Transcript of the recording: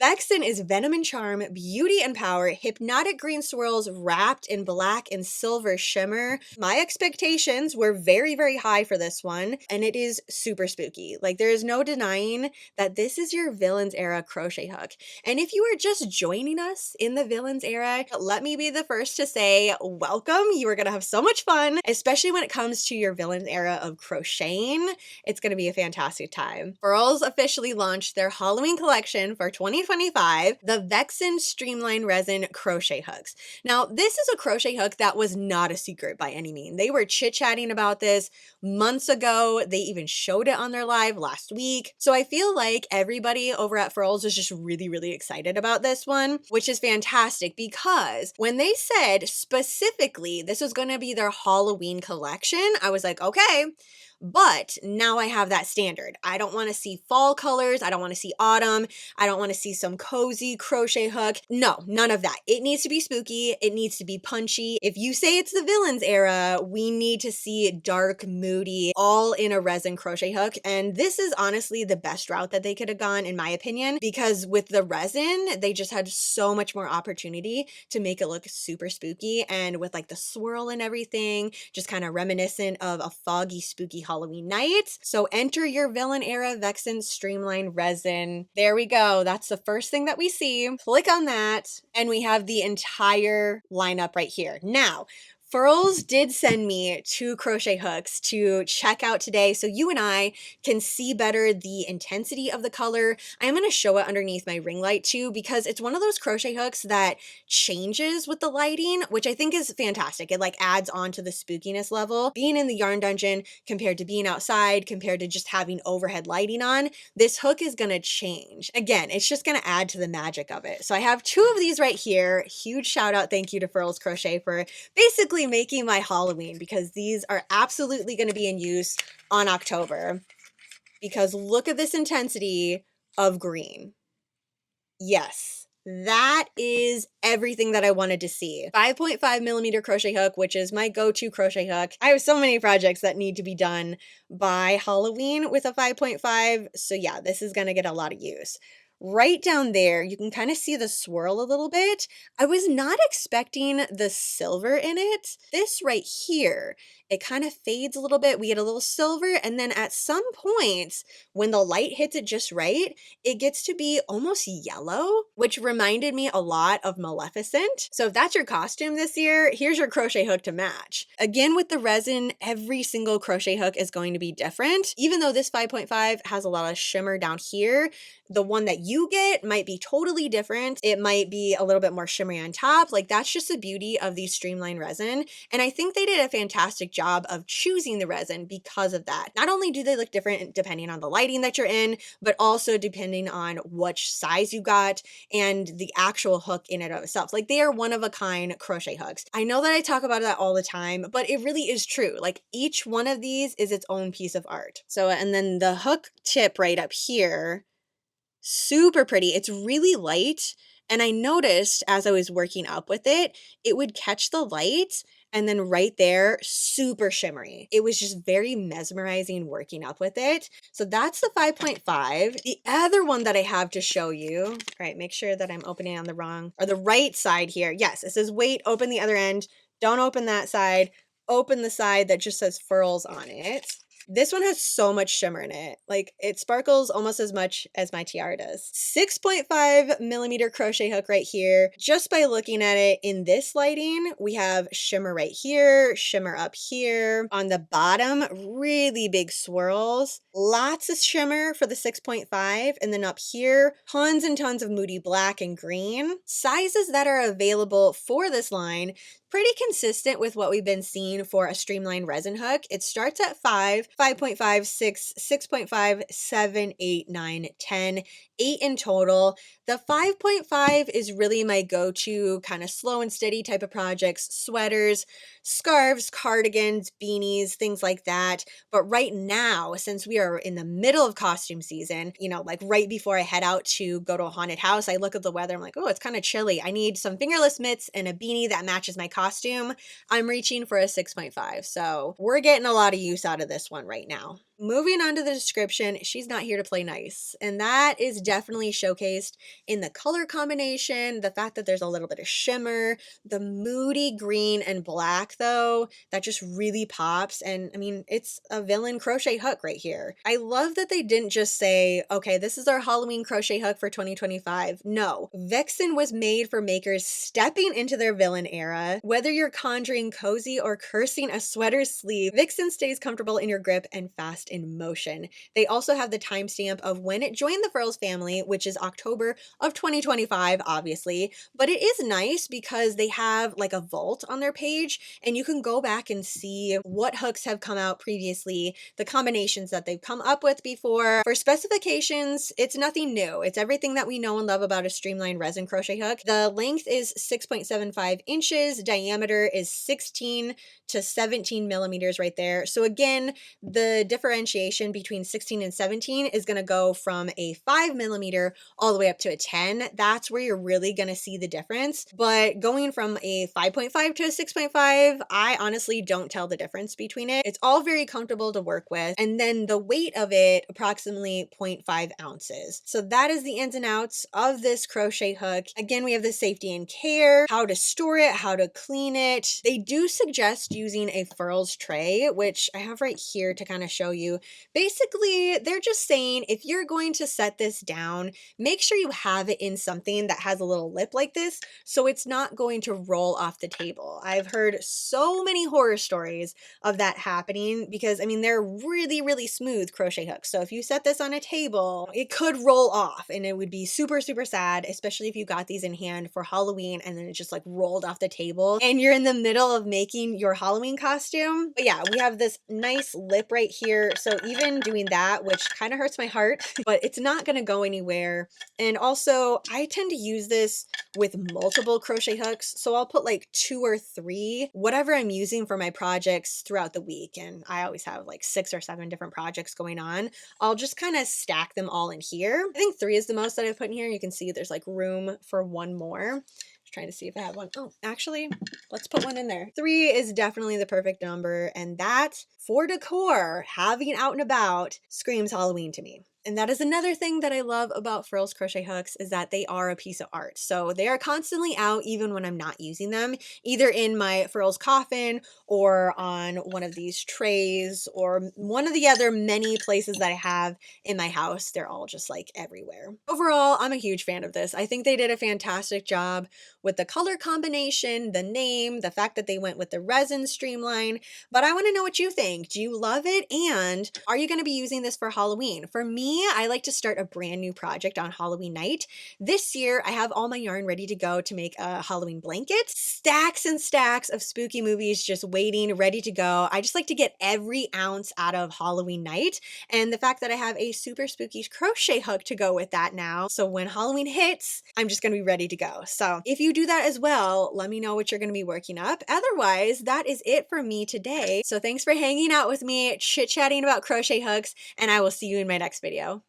Vixen is Venom and Charm, Beauty and Power, hypnotic green swirls wrapped in black and silver shimmer. My expectations were very, very high for this one, and it is super spooky. Like, there is no denying that this is your Villains Era crochet hook. And if you are just joining us in the Villains Era, let me be the first to say, welcome. You are going to have so much fun, especially when it comes to your Villains Era of crocheting. It's going to be a fantastic time. Furls officially launched their Halloween collection for 2025, the Vixen Streamline Resin Crochet Hooks. Now, this is a crochet hook that was not a secret by any means. They were chit-chatting about this months ago. They even showed it on their live last week. So I feel like everybody over at Furls is just really, really excited about this one, which is fantastic because when they said specifically this was going to be their Halloween collection, I was like, okay. But now I have that standard. I don't want to see fall colors. I don't want to see autumn. I don't want to see some cozy crochet hook. No, none of that. It needs to be spooky. It needs to be punchy. If you say it's the Villains Era, we need to see dark, moody, all in a resin crochet hook. And this is honestly the best route that they could have gone, in my opinion, because with the resin, they just had so much more opportunity to make it look super spooky. And with like the swirl and everything, just kind of reminiscent of a foggy, spooky Halloween night. So enter your Villain Era Vixen Streamline Resin. There we go. That's the first thing that we see. Click on that and we have the entire lineup right here. Now, Furls did send me 2 crochet hooks to check out today so you and I can see better the intensity of the color. I'm going to show it underneath my ring light too because it's one of those crochet hooks that changes with the lighting, which I think is fantastic. It like adds on to the spookiness level. Being in the yarn dungeon compared to being outside, compared to just having overhead lighting on, this hook is going to change. Again, it's just going to add to the magic of it. So I have 2 of these right here. Huge shout out, thank you to Furls Crochet for basically making my Halloween because these are absolutely going to be in use on October because look at this intensity of green. Yes, that is everything that I wanted to see. 5.5 millimeter crochet hook, which is my go-to crochet hook. I have so many projects that need to be done by Halloween with a 5.5. So yeah, this is going to get a lot of use. Right down there, you can kind of see the swirl a little bit. I was not expecting the silver in it. This right here, it kind of fades a little bit. We get a little silver, and then at some point, when the light hits it just right, it gets to be almost yellow, which reminded me a lot of Maleficent. So if that's your costume this year, here's your crochet hook to match. Again, with the resin, every single crochet hook is going to be different. Even though this 5.5 has a lot of shimmer down here, the one that you get might be totally different. It might be a little bit more shimmery on top. Like, that's just the beauty of these streamlined resin. And I think they did a fantastic job of choosing the resin because of that. Not only do they look different depending on the lighting that you're in, but also depending on which size you got and the actual hook in and of itself. Like, they are one of a kind crochet hooks. I know that I talk about that all the time, but it really is true. Like, each one of these is its own piece of art. So, and then the hook tip right up here, super pretty. It's really light. And I noticed as I was working up with it, it would catch the light and then right there, super shimmery. It was just very mesmerizing working up with it. So that's the 5.5. The other one that I have to show you, all right, make sure that I'm opening on the wrong or the right side here. Yes, it says wait, open the other end. Don't open that side. Open the side that just says Furls on it. This one has so much shimmer in it. Like, it sparkles almost as much as my tiara does. 6.5 millimeter crochet hook right here. Just by looking at it in this lighting, we have shimmer right here, shimmer up here. On the bottom, really big swirls. Lots of shimmer for the 6.5. And then up here, tons and tons of moody black and green. Sizes that are available for this line, pretty consistent with what we've been seeing for a streamlined resin hook. It starts at 5, 5.5, 6, 6.5, 7, 8, 9, 10, 8 in total. The 5.5 is really my go-to kind of slow and steady type of projects, sweaters, scarves, cardigans, beanies, things like that. But right now, since we are in the middle of costume season, you know, like right before I head out to go to a haunted house, I look at the weather, I'm like, oh, it's kind of chilly. I need some fingerless mitts and a beanie that matches my costume. I'm reaching for a 6.5. So we're getting a lot of use out of this one right now. Moving on to the description, she's not here to play nice. And that is definitely showcased in the color combination, the fact that there's a little bit of shimmer, the moody green and black, though, that just really pops. And I mean, it's a villain crochet hook right here. I love that they didn't just say, okay, this is our Halloween crochet hook for 2025. No, Vixen was made for makers stepping into their villain era. Whether you're conjuring cozy or cursing a sweater sleeve, Vixen stays comfortable in your grip and fast in motion. They also have the timestamp of when it joined the Furls family, which is October of 2025, obviously. But it is nice because they have like a vault on their page, and you can go back and see what hooks have come out previously, the combinations that they've come up with before. For specifications, it's nothing new. It's everything that we know and love about a streamlined resin crochet hook. The length is 6.75 inches, diameter is 16 to 17 millimeters right there. So again, the differentiation between 16 and 17 is going to go from a 5 millimeter all the way up to a 10. That's where you're really going to see the difference. But going from a 5.5 to a 6.5, I honestly don't tell the difference between it. It's all very comfortable to work with. And then the weight of it, approximately 0.5 ounces. So that is the ins and outs of this crochet hook. Again, we have the safety and care, how to store it, how to clean it. They do suggest using a Furls tray, which I have right here to kind of show you. Basically, they're just saying if you're going to set this down, make sure you have it in something that has a little lip like this so it's not going to roll off the table. I've heard so many horror stories of that happening because, I mean, they're really, really smooth crochet hooks. So if you set this on a table, it could roll off and it would be super, super sad, especially if you got these in hand for Halloween and then it just like rolled off the table and you're in the middle of making your Halloween costume. But yeah, we have this nice lip right here. So even doing that, which kind of hurts my heart, but it's not going to go anywhere. And also I tend to use this with multiple crochet hooks. So I'll put like 2 or 3, whatever I'm using for my projects throughout the week. And I always have like 6 or 7 different projects going on. I'll just kind of stack them all in here. I think 3 is the most that I've put in here. You can see there's like room for 1 more. Trying to see if I have one. Oh, actually, let's put 1 in there. 3 is definitely the perfect number. And that, for decor, having out and about, screams Halloween to me. And that is another thing that I love about Furls crochet hooks is that they are a piece of art. So they are constantly out even when I'm not using them, either in my Furls coffin or on one of these trays or one of the other many places that I have in my house. They're all just like everywhere. Overall, I'm a huge fan of this. I think they did a fantastic job with the color combination, the name, the fact that they went with the resin streamline. But I want to know what you think. Do you love it? And are you going to be using this for Halloween? For me, I like to start a brand new project on Halloween night. This year, I have all my yarn ready to go to make a Halloween blanket. Stacks and stacks of spooky movies just waiting, ready to go. I just like to get every ounce out of Halloween night. And the fact that I have a super spooky crochet hook to go with that now. So when Halloween hits, I'm just going to be ready to go. So if you do that as well, let me know what you're going to be working up. Otherwise, that is it for me today. So thanks for hanging out with me, chit-chatting about crochet hooks, and I will see you in my next video.